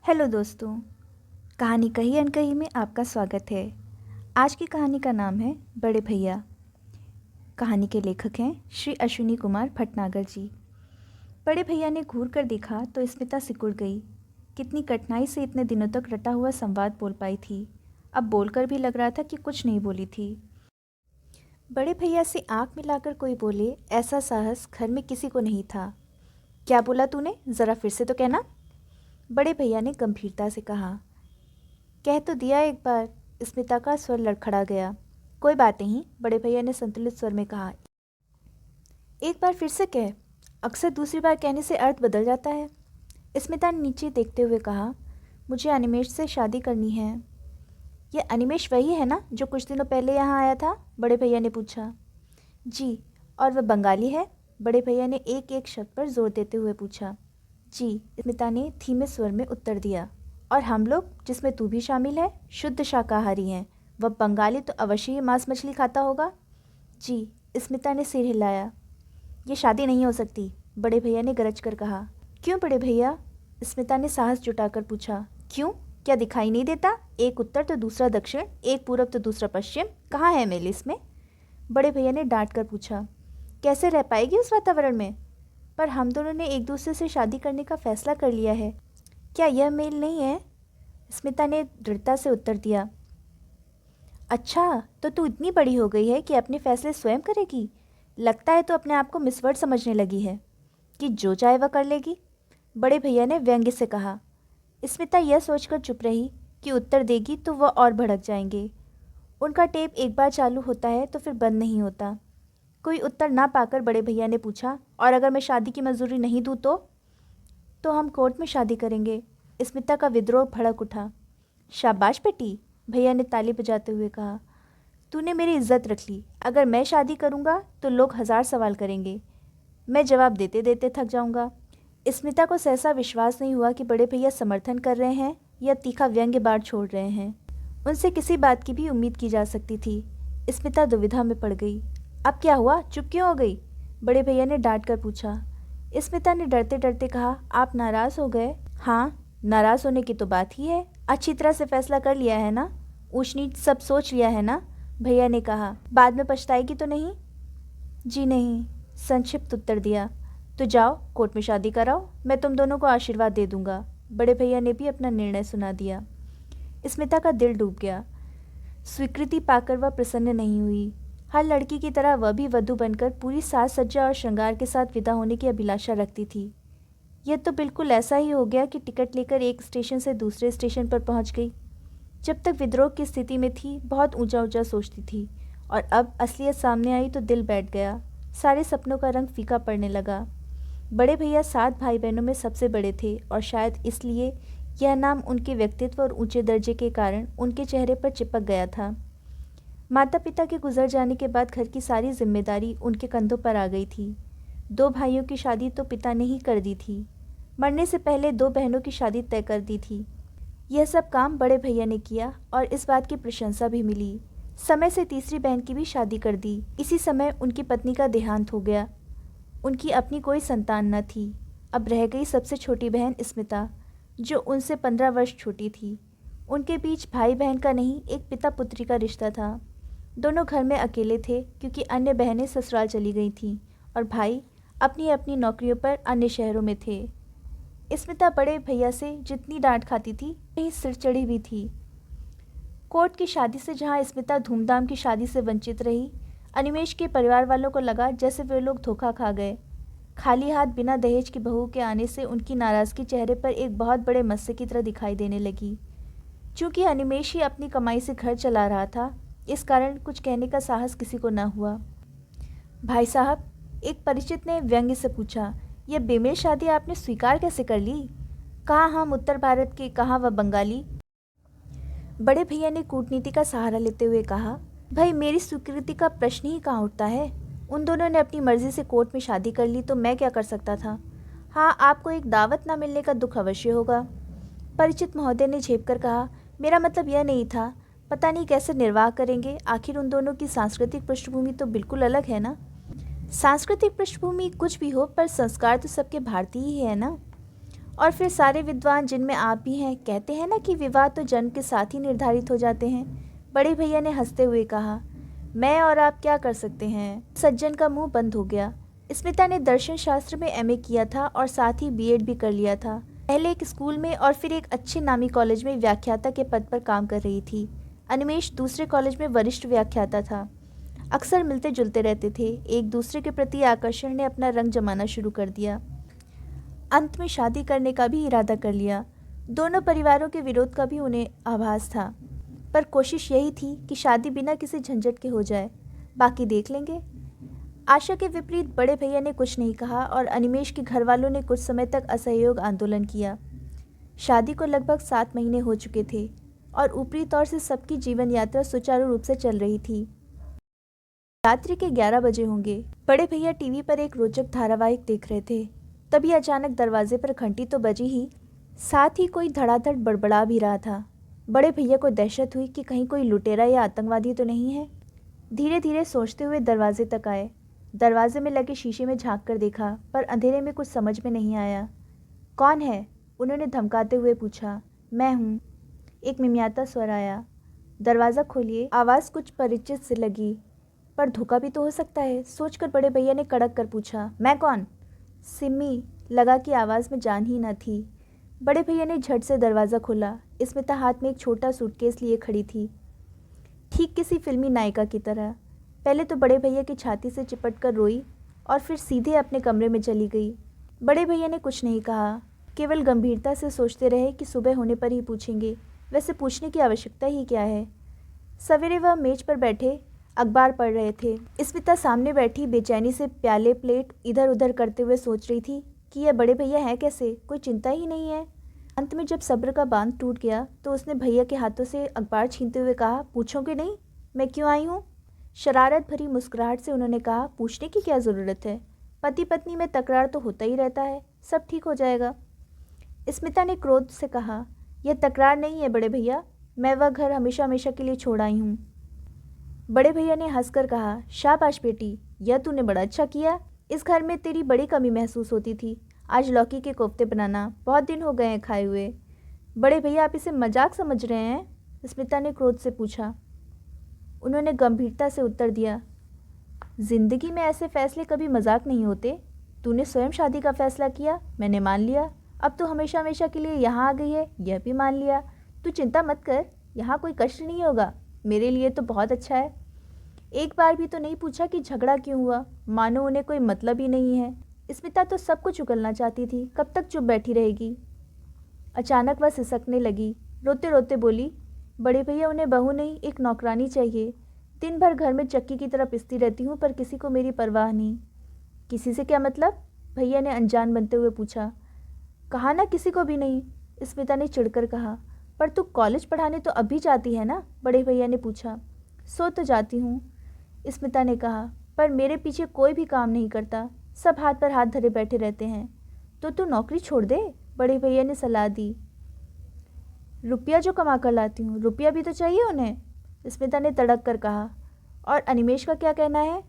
Hello दोस्तों। कहानी कही अनकही में आपका स्वागत है। आज की कहानी का नाम है बड़े भैया। कहानी के लेखक हैं श्री अश्विनी कुमार भटनागर जी। बड़े भैया ने घूर कर देखा तो स्मिता सिकुड़ गई। कितनी कठिनाई से इतने दिनों तक रटा हुआ संवाद बोल पाई थी। अब बोलकर भी लग रहा था कि कुछ नहीं बोली थी। बड़े भैया से आंख मिलाकर कोई बोले, ऐसा साहस घर में किसी को नहीं था। क्या बोला तूने? ज़रा फिर से तो कहना। बड़े भैया ने गंभीरता से कहा। कह तो दिया एक बार। स्मिता का स्वर लड़खड़ा गया। कोई बात नहीं, बड़े भैया ने संतुलित स्वर में कहा। एक बार फिर से कह। अक्सर दूसरी बार कहने से अर्थ बदल जाता है। स्मिता ने नीचे देखते हुए कहा, मुझे अनिमेश से शादी करनी है। यह अनिमेश वही है ना जो कुछ दिनों पहले यहाँ आया था? बड़े भैया ने पूछा। जी। और वह बंगाली है? बड़े भैया ने एक एक शब्द पर जोर देते हुए पूछा। जी, स्मिता ने धीमे स्वर में उत्तर दिया। और हम लोग, जिसमें तू भी शामिल है, शुद्ध शाकाहारी हैं। वह बंगाली तो अवश्य ही मांस मछली खाता होगा। जी, स्मिता ने सिर हिलाया। ये शादी नहीं हो सकती, बड़े भैया ने गरज कर कहा। क्यों बड़े भैया? स्मिता ने साहस जुटाकर पूछा। क्यों? क्या दिखाई नहीं देता? एक उत्तर तो दूसरा दक्षिण, एक पूरब तो दूसरा पश्चिम। कहाँ है मेल इसमें? बड़े भैया ने डांट कर पूछा। कैसे रह पाएगी उस वातावरण में? पर हम दोनों ने एक दूसरे से शादी करने का फैसला कर लिया है। क्या यह मेल नहीं है? स्मिता ने दृढ़ता से उत्तर दिया। अच्छा, तो तू इतनी बड़ी हो गई है कि अपने फैसले स्वयं करेगी? लगता है तो अपने आप को मिस वर्ल्ड समझने लगी है कि जो चाहे वह कर लेगी। बड़े भैया ने व्यंग्य से कहा। स्मिता यह सोचकर चुप रही कि उत्तर देगी तो वह और भड़क जाएंगे। उनका टेप एक बार चालू होता है तो फिर बंद नहीं होता। कोई उत्तर ना पाकर बड़े भैया ने पूछा, और अगर मैं शादी की मंजूरी नहीं दूँ तो हम कोर्ट में शादी करेंगे। स्मिता का विद्रोह भड़क उठा। शाबाश बेटी, भैया ने ताली बजाते हुए कहा। तूने मेरी इज्जत रख ली। अगर मैं शादी करूँगा तो लोग 1000 सवाल करेंगे। मैं जवाब देते देते थक जाऊँगा। स्मिता को सहसा विश्वास नहीं हुआ कि बड़े भैया समर्थन कर रहे हैं या तीखा व्यंग्य बाढ़ छोड़ रहे हैं। उनसे किसी बात की भी उम्मीद की जा सकती थी। स्मिता दुविधा में पड़ गई। अब क्या हुआ? चुप क्यों हो गई? बड़े भैया ने डांट कर पूछा। स्मिता ने डरते डरते कहा, आप नाराज़ हो गए? हाँ, नाराज़ होने की तो बात ही है। अच्छी तरह से फैसला कर लिया है ना? ऊंच नीच सब सोच लिया है ना? भैया ने कहा। बाद में पछताएगी तो नहीं? जी नहीं, संक्षिप्त उत्तर दिया। तो जाओ, कोर्ट में शादी कराओ। मैं तुम दोनों को आशीर्वाद दे दूंगा। बड़े भैया ने भी अपना निर्णय सुना दिया। स्मिता का दिल डूब गया। स्वीकृति पाकर वह प्रसन्न नहीं हुई। हर लड़की की तरह वह भी वधू बनकर पूरी साज सज्जा और श्रृंगार के साथ विदा होने की अभिलाषा रखती थी। यह तो बिल्कुल ऐसा ही हो गया कि टिकट लेकर एक स्टेशन से दूसरे स्टेशन पर पहुंच गई। जब तक विद्रोह की स्थिति में थी बहुत ऊंचा ऊंचा सोचती थी, और अब असलियत सामने आई तो दिल बैठ गया। सारे सपनों का रंग फीका पड़ने लगा। बड़े भैया 7 भाई बहनों में सबसे बड़े थे, और शायद इसलिए यह नाम उनके व्यक्तित्व और ऊंचे दर्जे के कारण उनके चेहरे पर चिपक गया था। माता पिता के गुजर जाने के बाद घर की सारी जिम्मेदारी उनके कंधों पर आ गई थी। 2 भाइयों की शादी तो पिता ने ही कर दी थी। मरने से पहले 2 बहनों की शादी तय कर दी थी। यह सब काम बड़े भैया ने किया और इस बात की प्रशंसा भी मिली। समय से तीसरी बहन की भी शादी कर दी। इसी समय उनकी पत्नी का देहांत हो गया। उनकी अपनी कोई संतान न थी। अब रह गई सबसे छोटी बहन स्मिता, जो उनसे 15 वर्ष छोटी थी। उनके बीच भाई बहन का नहीं, एक पिता पुत्री का रिश्ता था। दोनों घर में अकेले थे क्योंकि अन्य बहनें ससुराल चली गई थीं और भाई अपनी अपनी नौकरियों पर अन्य शहरों में थे। स्मिता बड़े भैया से जितनी डांट खाती थी वहीं सिर चढ़ी भी थी। कोर्ट की शादी से जहां स्मिता धूमधाम की शादी से वंचित रही, अनिमेश के परिवार वालों को लगा जैसे वे लोग धोखा खा गए। खाली हाथ बिना दहेज की बहू के आने से उनकी नाराज़गी चेहरे पर एक बहुत बड़े मस्से की तरह दिखाई देने लगी। चूँकि अनिमेश ही अपनी कमाई से घर चला रहा था, इस कारण कुछ कहने का साहस किसी को न हुआ। भाई साहब, एक परिचित ने व्यंग्य से पूछा, यह बेमेल शादी आपने स्वीकार कैसे कर ली? कहाँ हम उत्तर भारत के, कहाँ वह बंगाली। बड़े भैया ने कूटनीति का सहारा लेते हुए कहा, भाई मेरी स्वीकृति का प्रश्न ही कहाँ उठता है। उन दोनों ने अपनी मर्जी से कोर्ट में शादी कर ली तो मैं क्या कर सकता था। हाँ, आपको एक दावत ना मिलने का दुख अवश्य होगा। परिचित महोदय ने झेप कर कहा, मेरा मतलब यह नहीं था। पता नहीं कैसे निर्वाह करेंगे। आखिर उन दोनों की सांस्कृतिक पृष्ठभूमि तो बिल्कुल अलग है ना। सांस्कृतिक पृष्ठभूमि कुछ भी हो, पर संस्कार तो सबके भारतीय ही है ना। और फिर सारे विद्वान, जिनमें आप भी हैं, कहते हैं ना कि विवाह तो जन्म के साथ ही निर्धारित हो जाते हैं। बड़े भैया ने हंसते हुए कहा, मैं और आप क्या कर सकते हैं। सज्जन का मुंह बंद हो गया। स्मिता ने दर्शन शास्त्र में एमए किया था और साथ ही बीएड भी कर लिया था। पहले एक स्कूल में और फिर एक अच्छे नामी कॉलेज में व्याख्याता के पद पर काम कर रही थी। अनिमेष दूसरे कॉलेज में वरिष्ठ व्याख्याता था। अक्सर मिलते जुलते रहते थे। एक दूसरे के प्रति आकर्षण ने अपना रंग जमाना शुरू कर दिया। अंत में शादी करने का भी इरादा कर लिया। दोनों परिवारों के विरोध का भी उन्हें आभास था, पर कोशिश यही थी कि शादी बिना किसी झंझट के हो जाए, बाकी देख लेंगे। आशा के विपरीत बड़े भैया ने कुछ नहीं कहा और अनिमेष के घर वालों ने कुछ समय तक असहयोग आंदोलन किया। शादी को लगभग 7 महीने हो चुके थे और ऊपरी तौर से सबकी जीवन यात्रा सुचारू रूप से चल रही थी। रात्रि के 11 बजे होंगे। बड़े भैया टीवी पर एक रोचक धारावाहिक देख रहे थे। तभी अचानक दरवाजे पर घंटी तो बजी ही, साथ ही कोई धड़ाधड़ बड़बड़ा भी रहा था। बड़े भैया को दहशत हुई कि कहीं कोई लुटेरा या आतंकवादी तो नहीं है। धीरे धीरे सोचते हुए दरवाजे तक आए। दरवाजे में लगे शीशे में झांक कर देखा, पर अंधेरे में कुछ समझ में नहीं आया। कौन है? उन्होंने धमकाते हुए पूछा। मैं हूँ, एक मिमियाता स्वर आया। दरवाज़ा खोलिए। आवाज़ कुछ परिचित से लगी, पर धोखा भी तो हो सकता है, सोचकर बड़े भैया ने कड़क कर पूछा, मैं कौन? सिम्मी। लगा कि आवाज़ में जान ही न थी। बड़े भैया ने झट से दरवाज़ा खोला। स्मिता हाथ में एक छोटा सूटकेस लिए खड़ी थी, ठीक किसी फिल्मी नायिका की तरह। पहले तो बड़े भैया की छाती से चिपट कर रोई और फिर सीधे अपने कमरे में चली गई। बड़े भैया ने कुछ नहीं कहा, केवल गंभीरता से सोचते रहे कि सुबह होने पर ही पूछेंगे। वैसे पूछने की आवश्यकता ही क्या है। सवेरे वह मेज पर बैठे अखबार पढ़ रहे थे। स्मिता सामने बैठी बेचैनी से प्याले प्लेट इधर उधर करते हुए सोच रही थी कि यह बड़े भैया हैं कैसे, कोई चिंता ही नहीं है। अंत में जब सब्र का बांध टूट गया तो उसने भैया के हाथों से अखबार छीनते हुए कहा, पूछोगे नहीं मैं क्यों आई हूँ? शरारत भरी मुस्कुराहट से उन्होंने कहा, पूछने की क्या ज़रूरत है, पति पत्नी में तकरार तो होता ही रहता है, सब ठीक हो जाएगा। स्मिता ने क्रोध से कहा, यह तकरार नहीं है बड़े भैया, मैं वह घर हमेशा हमेशा के लिए छोड़ आई हूँ। बड़े भैया ने हंसकर कहा, शाबाश बेटी, यह तूने बड़ा अच्छा किया। इस घर में तेरी बड़ी कमी महसूस होती थी। आज लौकी के कोफ्ते बनाना, बहुत दिन हो गए हैं खाए हुए। बड़े भैया आप इसे मजाक समझ रहे हैं? स्मिता ने क्रोध से पूछा। उन्होंने गंभीरता से उत्तर दिया, जिंदगी में ऐसे फैसले कभी मजाक नहीं होते। तूने स्वयं शादी का फैसला किया, मैंने मान लिया। अब तो हमेशा हमेशा के लिए यहाँ आ गई है, यह भी मान लिया। तू चिंता मत कर, यहाँ कोई कष्ट नहीं होगा। मेरे लिए तो बहुत अच्छा है। एक बार भी तो नहीं पूछा कि झगड़ा क्यों हुआ, मानो उन्हें कोई मतलब ही नहीं है। स्मिता तो सब कुछ उगलना चाहती थी, कब तक चुप बैठी रहेगी। अचानक वह सिसकने लगी, रोते रोते बोली, बड़े भैया उन्हें बहू नहीं एक नौकरानी चाहिए। दिन भर घर में चक्की की तरह पिसती रहती हूँ, पर किसी को मेरी परवाह नहीं। किसी से क्या मतलब? भैया ने अनजान बनते हुए पूछा। कहा ना किसी को भी नहीं, स्मिता ने चिढ़कर कहा। पर तू कॉलेज पढ़ाने तो अभी जाती है ना? बड़े भैया ने पूछा। सो तो जाती हूँ, स्मिता ने कहा, पर मेरे पीछे कोई भी काम नहीं करता, सब हाथ पर हाथ धरे बैठे रहते हैं। तो तू नौकरी छोड़ दे, बड़े भैया ने सलाह दी। रुपया जो कमा कर लाती हूँ, रुपया भी तो चाहिए उन्हें, स्मिता ने तड़क कर कहा। और अनिमेष का क्या कहना है?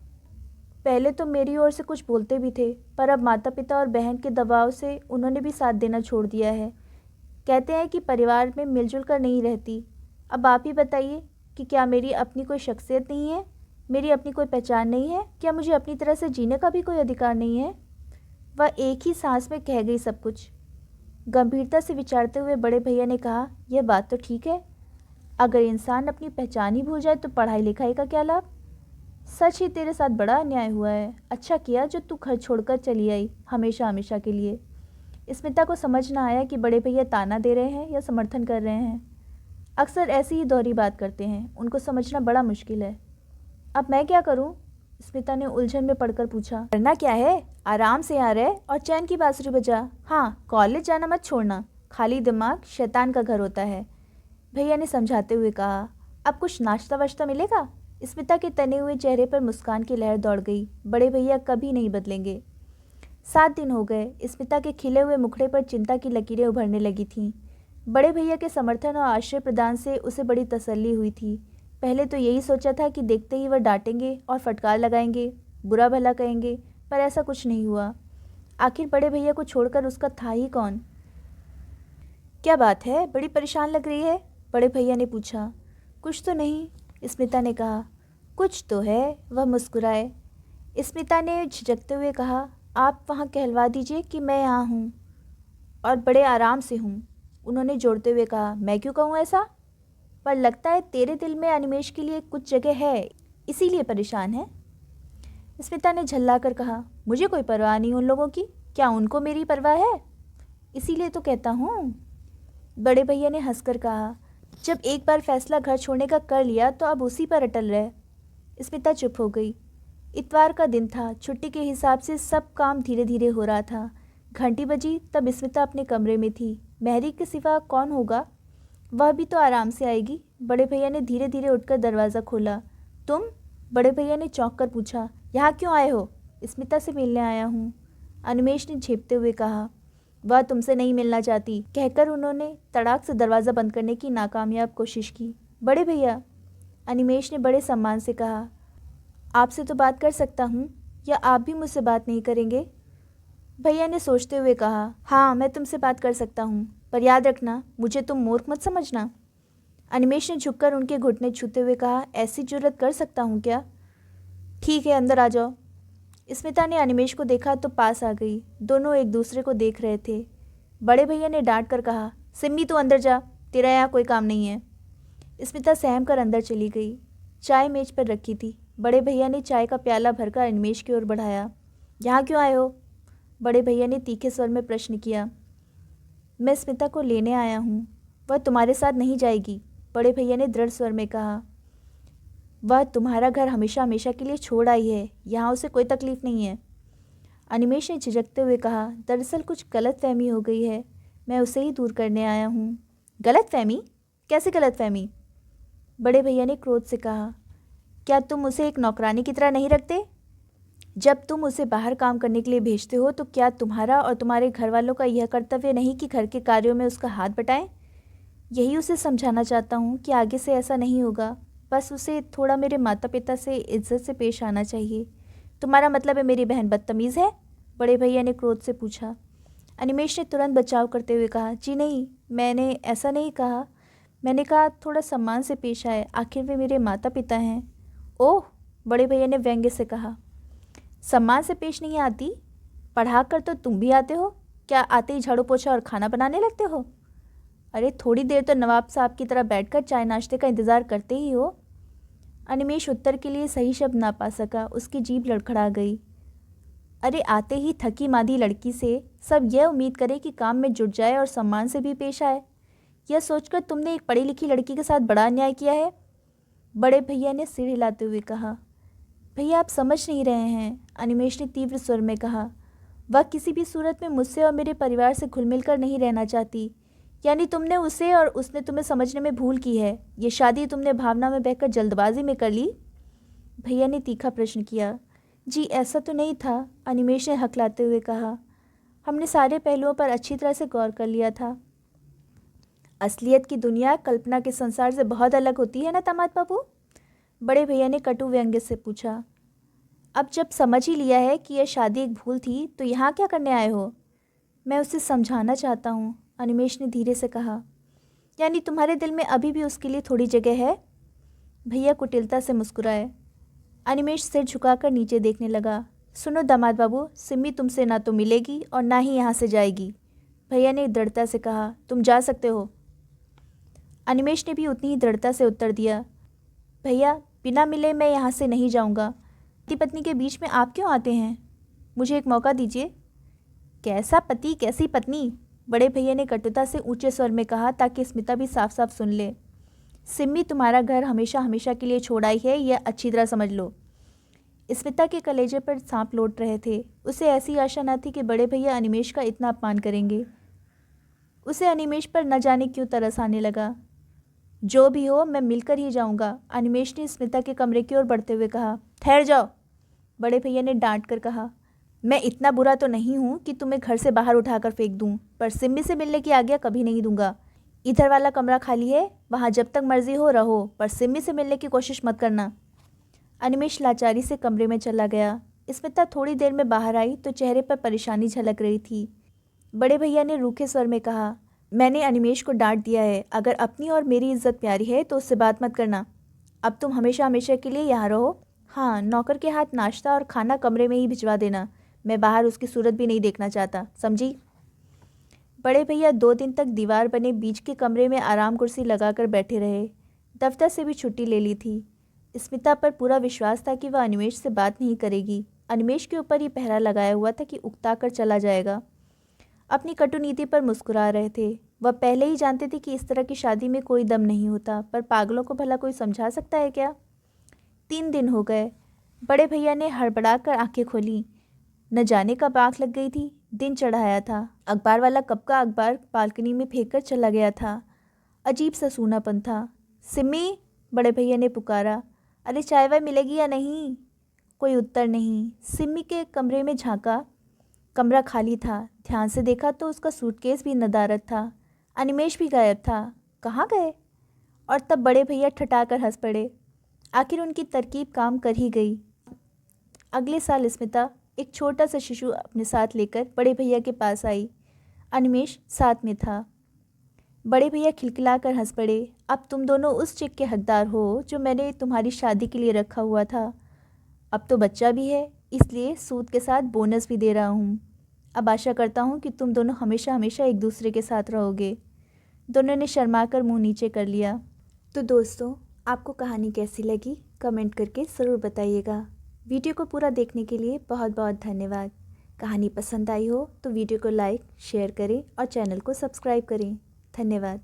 पहले तो मेरी ओर से कुछ बोलते भी थे, पर अब माता पिता और बहन के दबाव से उन्होंने भी साथ देना छोड़ दिया है। कहते हैं कि परिवार में मिलजुल कर नहीं रहती। अब आप ही बताइए कि क्या मेरी अपनी कोई शख्सियत नहीं है, मेरी अपनी कोई पहचान नहीं है? क्या मुझे अपनी तरह से जीने का भी कोई अधिकार नहीं है? वह एक ही सांस में कह गई सब कुछ। गंभीरता से विचारते हुए बड़े भैया ने कहा, यह बात तो ठीक है, अगर इंसान अपनी पहचान ही भूल जाए तो पढ़ाई लिखाई का क्या लाभ? सच ही तेरे साथ बड़ा अन्याय हुआ है। अच्छा किया जो तू घर छोड़कर चली आई, हमेशा हमेशा के लिए। स्मिता को समझ ना आया कि बड़े भैया ताना दे रहे हैं या समर्थन कर रहे हैं। अक्सर ऐसी ही दोहरी बात करते हैं, उनको समझना बड़ा मुश्किल है। अब मैं क्या करूं? स्मिता ने उलझन में पड़कर पूछा। करना क्या है, आराम से आ रहे और चैन की बांसुरी बजा। हाँ, कॉलेज जाना मत छोड़ना, खाली दिमाग शैतान का घर होता है, भैया ने समझाते हुए कहा। अब कुछ नाश्ता वाश्ता मिलेगा? स्मिता के तने हुए चेहरे पर मुस्कान की लहर दौड़ गई। बड़े भैया कभी नहीं बदलेंगे। 7 दिन हो गए। स्मिता के खिले हुए मुखड़े पर चिंता की लकीरें उभरने लगी थीं। बड़े भैया के समर्थन और आश्रय प्रदान से उसे बड़ी तसल्ली हुई थी। पहले तो यही सोचा था कि देखते ही वह डांटेंगे और फटकार लगाएंगे, बुरा भला कहेंगे, पर ऐसा कुछ नहीं हुआ। आखिर बड़े भैया को छोड़कर उसका था ही कौन? क्या बात है, बड़ी परेशान लग रही है? बड़े भैया ने पूछा। कुछ तो नहीं, स्मिता ने कहा। कुछ तो है, वह मुस्कुराए। स्मिता ने झिझकते हुए कहा, आप वहाँ कहलवा दीजिए कि मैं यहाँ हूँ और बड़े आराम से हूँ। उन्होंने जोड़ते हुए कहा, मैं क्यों कहूँ ऐसा? पर लगता है तेरे दिल में अनिमेष के लिए कुछ जगह है, इसीलिए परेशान है। स्मिता ने झल्ला कर कहा, मुझे कोई परवाह नहीं उन लोगों की, क्या उनको मेरी परवाह है? इसीलिए तो कहता हूँ। बड़े भैया ने हंसकर कहा, जब एक बार फैसला घर छोड़ने का कर लिया तो अब उसी पर अटल रहे। स्मिता चुप हो गई। इतवार का दिन था, छुट्टी के हिसाब से सब काम धीरे धीरे हो रहा था। घंटी बजी तब स्मिता अपने कमरे में थी। मेहरी के सिवा कौन होगा, वह भी तो आराम से आएगी। बड़े भैया ने धीरे धीरे उठकर दरवाज़ा खोला। तुम? बड़े भैया ने चौंक कर पूछा। यहाँ क्यों आए हो? स्मिता से मिलने आया हूँ, अनिमेष ने झेपते हुए कहा। वह तुमसे नहीं मिलना चाहती, कहकर उन्होंने तड़ाक से दरवाज़ा बंद करने की नाकामयाब कोशिश की। बड़े भैया, अनिमेष ने बड़े सम्मान से कहा, आपसे तो बात कर सकता हूँ, या आप भी मुझसे बात नहीं करेंगे? भैया ने सोचते हुए कहा, हाँ मैं तुमसे बात कर सकता हूँ, पर याद रखना मुझे तुम मूर्ख मत समझना। अनिमेष ने झुककर उनके घुटने छूते हुए कहा, ऐसी जुर्रत कर सकता हूँ क्या? ठीक है, अंदर आ जाओ। स्मिता ने अनिमेष को देखा तो पास आ गई। दोनों एक दूसरे को देख रहे थे। बड़े भैया ने डांट कर कहा, सिम्मी तू अंदर जा, तेरा यहाँ कोई काम नहीं है। स्मिता सहम कर अंदर चली गई। चाय मेज पर रखी थी। बड़े भैया ने चाय का प्याला भरकर अनिमेष की ओर बढ़ाया। यहाँ क्यों आए हो? बड़े भैया ने तीखे स्वर में प्रश्न किया। मैं स्मिता को लेने आया हूँ, वह तुम्हारे साथ नहीं जाएगी, बड़े भैया ने दृढ़ स्वर में कहा। वह तुम्हारा घर हमेशा हमेशा के लिए छोड़ आई है, यहाँ उसे कोई तकलीफ़ नहीं है। अनिमेष ने झिझकते हुए कहा, दरअसल कुछ गलतफहमी हो गई है, मैं उसे ही दूर करने आया हूँ। गलतफहमी? कैसी गलतफहमी? बड़े भैया ने क्रोध से कहा, क्या तुम उसे एक नौकरानी की तरह नहीं रखते? जब तुम उसे बाहर काम करने के लिए भेजते हो तो क्या तुम्हारा और तुम्हारे घर वालों का यह कर्तव्य नहीं कि घर के कार्यों में उसका हाथ बटाएं? यही उसे समझाना चाहता हूँ कि आगे से ऐसा नहीं होगा। बस उसे थोड़ा मेरे माता पिता से इज्जत से पेश आना चाहिए। तुम्हारा मतलब है मेरी बहन बदतमीज़ है? बड़े भैया ने क्रोध से पूछा। अनिमेष ने तुरंत बचाव करते हुए कहा, जी नहीं, मैंने ऐसा नहीं कहा। मैंने कहा थोड़ा सम्मान से पेश आए, आखिर वे मेरे माता पिता हैं। ओह, बड़े भैया ने व्यंग्य से कहा, सम्मान से पेश नहीं आती? पढ़ा कर तो तुम भी आते हो, क्या आते ही झाड़ू पोछा और खाना बनाने लगते हो? अरे थोड़ी देर तो नवाब साहब की तरह बैठकर चाय नाश्ते का इंतज़ार करते ही हो। अनिमेष उत्तर के लिए सही शब्द ना पा सका, उसकी जीभ लड़खड़ा गई। अरे आते ही थकी मांदी लड़की से सब यह उम्मीद करे कि काम में जुट जाए और सम्मान से भी पेश आए, यह सोचकर तुमने एक पढ़ी लिखी लड़की के साथ बड़ा अन्याय किया है। बड़े भैया ने सिर हिलाते हुए कहा। भैया आप समझ नहीं रहे हैं, अनिमेष ने तीव्र स्वर में कहा। वह किसी भी सूरत में मुझसे और मेरे परिवार से घुल मिल कर नहीं रहना चाहती। यानी तुमने उसे और उसने तुम्हें समझने में भूल की है। ये शादी तुमने भावना में बहकर जल्दबाजी में कर ली? भैया ने तीखा प्रश्न किया। जी ऐसा तो नहीं था, अनिमेष ने हकलाते हुए कहा। हमने सारे पहलुओं पर अच्छी तरह से गौर कर लिया था। असलियत की दुनिया कल्पना के संसार से बहुत अलग होती है ना दामाद बाबू? बड़े भैया ने कटु व्यंग्य से पूछा। अब जब समझ ही लिया है कि यह शादी एक भूल थी तो यहाँ क्या करने आए हो? मैं उसे समझाना चाहता हूँ, अनिमेष ने धीरे से कहा। यानी तुम्हारे दिल में अभी भी उसके लिए थोड़ी जगह है? भैया कुटिलता से मुस्कुराए। अनिमेष सिर झुकाकर नीचे देखने लगा। सुनो दामाद बाबू, सिम्मी तुमसे ना तो मिलेगी और ना ही यहाँ से जाएगी, भैया ने दृढ़ता से कहा। तुम जा सकते हो। अनिमेष ने भी उतनी ही दृढ़ता से उत्तर दिया। भैया बिना मिले मैं यहाँ से नहीं जाऊँगा। पति पत्नी के बीच में आप क्यों आते हैं? मुझे एक मौका दीजिए। कैसा पति कैसी पत्नी? बड़े भैया ने कटुता से ऊंचे स्वर में कहा ताकि स्मिता भी साफ साफ सुन ले। सिम्मी तुम्हारा घर हमेशा हमेशा के लिए छोड़ आई है, यह अच्छी तरह समझ लो। स्मिता के कलेजे पर सांप लौट रहे थे। उसे ऐसी आशा न थी कि बड़े भैया अनिमेष का इतना अपमान करेंगे। उसे अनिमेष पर न जाने क्यों तरस आने लगा। जो भी हो मैं मिलकर ही जाऊंगा, अनिमेष ने स्मिता के कमरे की ओर बढ़ते हुए कहा। ठहर जाओ, बड़े भैया ने डांट कर कहा। मैं इतना बुरा तो नहीं हूँ कि तुम्हें घर से बाहर उठाकर फेंक दूँ, पर सिम्मी से मिलने की आज्ञा कभी नहीं दूंगा। इधर वाला कमरा खाली है, वहाँ जब तक मर्जी हो रहो, पर सिम्मी से मिलने की कोशिश मत करना। अनिमेष लाचारी से कमरे में चला गया। स्मिता थोड़ी देर में बाहर आई तो चेहरे पर परेशानी झलक रही थी। बड़े भैया ने रूखे स्वर में कहा, मैंने अनिमेश को डांट दिया है, अगर अपनी और मेरी इज्जत प्यारी है तो उससे बात मत करना। अब तुम हमेशा हमेशा के लिए यहाँ रहो। हाँ, नौकर के हाथ नाश्ता और खाना कमरे में ही भिजवा देना। मैं बाहर उसकी सूरत भी नहीं देखना चाहता, समझी? बड़े भैया 2 दिन तक दीवार बने बीच के कमरे में आराम कुर्सी लगाकर बैठे रहे। दफ्तर से भी छुट्टी ले ली थी। स्मिता पर पूरा विश्वास था कि वह अनिमेश से बात नहीं करेगी। अनिमेश के ऊपर ही पहरा लगाया हुआ था कि उकता कर चला जाएगा। अपनी कटुनीति पर मुस्कुरा रहे थे। वह पहले ही जानते थे कि इस तरह की शादी में कोई दम नहीं होता, पर पागलों को भला कोई समझा सकता है क्या? 3 दिन हो गए। बड़े भैया ने हड़बड़ा कर आंखें खोली। न जाने कब आँख लग गई थी। दिन चढ़ाया था। अखबार वाला कब का अखबार बालकनी में फेंक कर चला गया था। अजीब सा सूनापन था। सिम्मी, बड़े भैया ने पुकारा। अरे चाय वाय मिलेगी या नहीं? कोई उत्तर नहीं। सिम्मी के कमरे में झांका। कमरा खाली था। ध्यान से देखा तो उसका सूटकेस भी नदारद था। अनिमेश भी गायब था। कहाँ गए? और तब बड़े भैया ठठाकर हंस पड़े। आखिर उनकी तरकीब काम कर ही गई। अगले साल स्मिता एक छोटा सा शिशु अपने साथ लेकर बड़े भैया के पास आई। अनिमेश साथ में था। बड़े भैया खिलखिलाकर हंस पड़े। अब तुम दोनों उस चेक के हकदार हो जो मैंने तुम्हारी शादी के लिए रखा हुआ था। अब तो बच्चा भी है, इसलिए सूद के साथ बोनस भी दे रहा हूँ। अब आशा करता हूँ कि तुम दोनों हमेशा हमेशा एक दूसरे के साथ रहोगे। दोनों ने शर्माकर मुंह नीचे कर लिया। तो दोस्तों, आपको कहानी कैसी लगी कमेंट करके ज़रूर बताइएगा। वीडियो को पूरा देखने के लिए बहुत बहुत धन्यवाद। कहानी पसंद आई हो तो वीडियो को लाइक शेयर करें और चैनल को सब्सक्राइब करें। धन्यवाद।